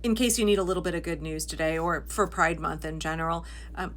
In case you need a little bit of good news today, or for Pride Month in general,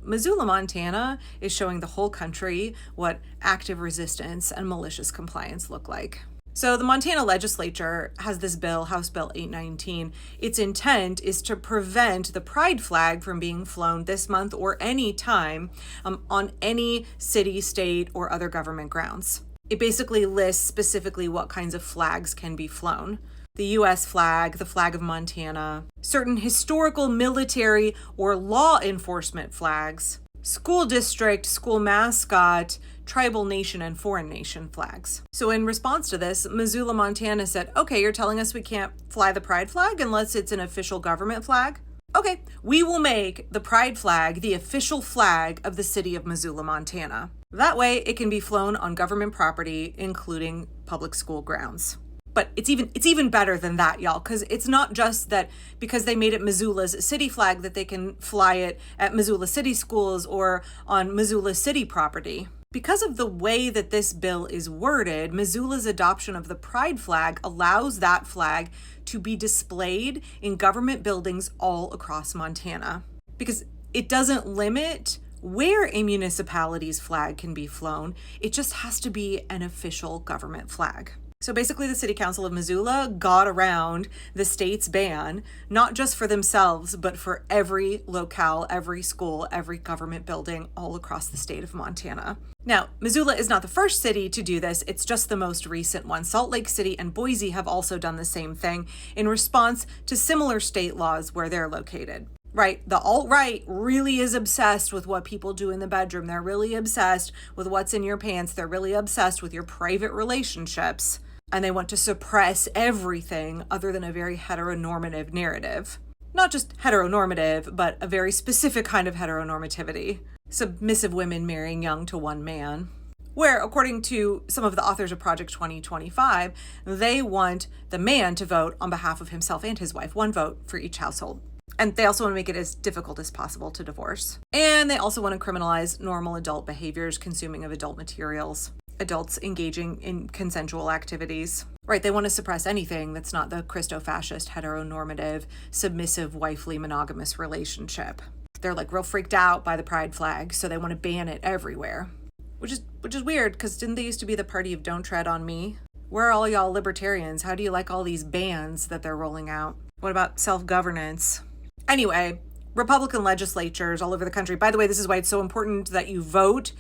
Missoula, Montana is showing the whole country what active resistance and malicious compliance look like. So the Montana legislature has this bill, House Bill 819. Its intent is to prevent the pride flag from being flown this month or any time on any city, state, or other government grounds. It basically lists specifically what kinds of flags can be flown. The U.S. flag, the flag of Montana, certain historical, military, or law enforcement flags, school district, school mascot, tribal nation, and foreign nation flags. So in response to this, Missoula, Montana said, okay, you're telling us we can't fly the pride flag unless it's an official government flag? Okay, we will make the pride flag the official flag of the city of Missoula, Montana. That way it can be flown on government property, including public school grounds. But it's even better than that, y'all, because it's not just that because they made it Missoula's city flag that they can fly it at Missoula City schools or on Missoula City property. Because of the way that this bill is worded, Missoula's adoption of the pride flag allows that flag to be displayed in government buildings all across Montana. Because it doesn't limit where a municipality's flag can be flown, it just has to be an official government flag. So basically, the City Council of Missoula got around the state's ban, not just for themselves, but for every locale, every school, every government building all across the state of Montana. Now, Missoula is not the first city to do this, it's just the most recent one. Salt Lake City and Boise have also done the same thing in response to similar state laws where they're located. Right, the alt-right really is obsessed with what people do in the bedroom. They're really obsessed with what's in your pants. They're really obsessed with your private relationships. And they want to suppress everything other than a very heteronormative narrative. Not just heteronormative, but a very specific kind of heteronormativity. Submissive women marrying young to one man. Where, according to some of the authors of Project 2025, they want the man to vote on behalf of himself and his wife, one vote for each household. And they also want to make it as difficult as possible to divorce. And they also want to criminalize normal adult behaviors, consuming of adult materials, adults engaging in consensual activities. Right, they want to suppress anything that's not the Christo-fascist, heteronormative, submissive, wifely, monogamous relationship. They're like real freaked out by the pride flag, so they want to ban it everywhere. Which is weird, because didn't they used to be the party of Don't Tread on Me? Where are all y'all libertarians? How do you like all these bans that they're rolling out? What about self-governance? Anyway, Republican legislatures all over the country. By the way, this is why it's so important that you vote.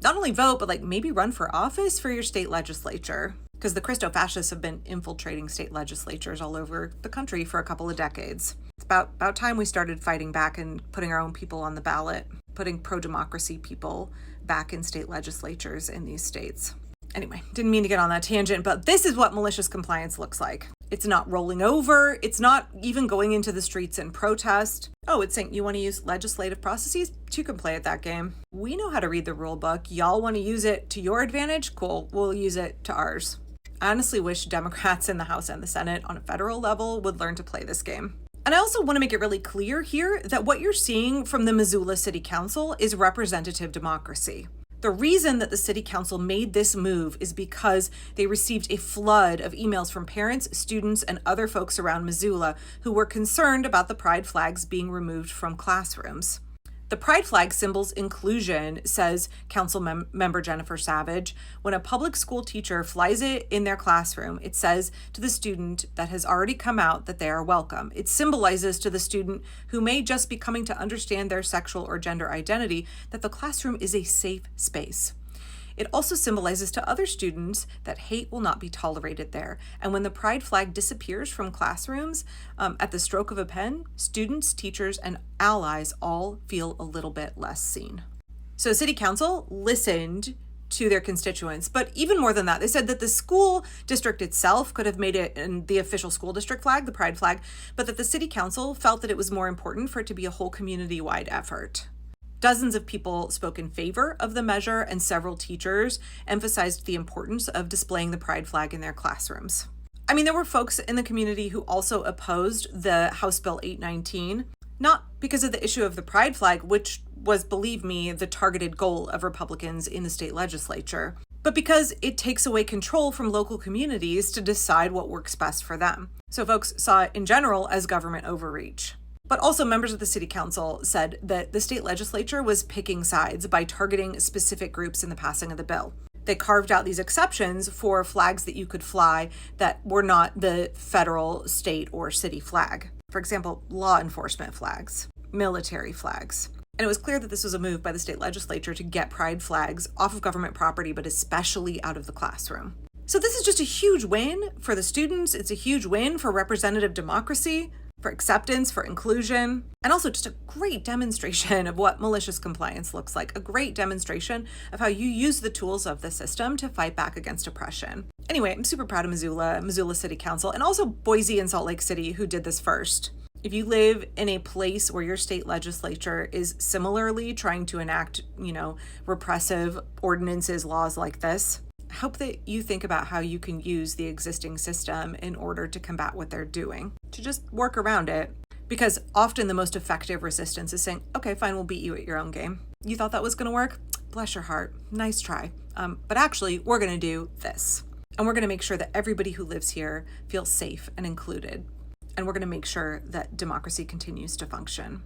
Not only vote, but maybe run for office for your state legislature. Because the Christo-fascists have been infiltrating state legislatures all over the country for a couple of decades. It's about time we started fighting back and putting our own people on the ballot, putting pro-democracy people back in state legislatures in these states. Anyway, didn't mean to get on that tangent, but this is what malicious compliance looks like. It's not rolling over. It's not even going into the streets and protest. Oh, it's saying you want to use legislative processes? You can play at that game. We know how to read the rule book. Y'all want to use it to your advantage? Cool. We'll use it to ours. I honestly wish Democrats in the House and the Senate on a federal level would learn to play this game. And I also want to make it really clear here that what you're seeing from the Missoula City Council is representative democracy. The reason that the city council made this move is because they received a flood of emails from parents, students, and other folks around Missoula who were concerned about the pride flags being removed from classrooms. The pride flag symbol's inclusion, says Council member Jennifer Savage, when a public school teacher flies it in their classroom, it says to the student that has already come out that they are welcome. It symbolizes to the student who may just be coming to understand their sexual or gender identity that the classroom is a safe space. It also symbolizes to other students that hate will not be tolerated there. And when the pride flag disappears from classrooms at the stroke of a pen, students, teachers, and allies all feel a little bit less seen. So City Council listened to their constituents, but even more than that, they said that the school district itself could have made it in the official school district flag, the pride flag, but that the City Council felt that it was more important for it to be a whole community-wide effort. Dozens of people spoke in favor of the measure, and several teachers emphasized the importance of displaying the pride flag in their classrooms. I mean, there were folks in the community who also opposed the House Bill 819, not because of the issue of the pride flag, which was, believe me, the targeted goal of Republicans in the state legislature, but because it takes away control from local communities to decide what works best for them. So folks saw it in general as government overreach. But also members of the city council said that the state legislature was picking sides by targeting specific groups in the passing of the bill. They carved out these exceptions for flags that you could fly that were not the federal, state, or city flag. For example, law enforcement flags, military flags. And it was clear that this was a move by the state legislature to get pride flags off of government property, but especially out of the classroom. So this is just a huge win for the students. It's a huge win for representative democracy, for acceptance, for inclusion, and also just a great demonstration of what malicious compliance looks like, a great demonstration of how you use the tools of the system to fight back against oppression. Anyway, I'm super proud of Missoula City Council, and also Boise and Salt Lake City, who did this first. If you live in a place where your state legislature is similarly trying to enact, repressive ordinances, laws like this, I hope that you think about how you can use the existing system in order to combat what they're doing, to just work around it. Because often the most effective resistance is saying, okay, fine, we'll beat you at your own game. You thought that was going to work? Bless your heart. Nice try. But actually, we're going to do this. And we're going to make sure that everybody who lives here feels safe and included. And we're going to make sure that democracy continues to function.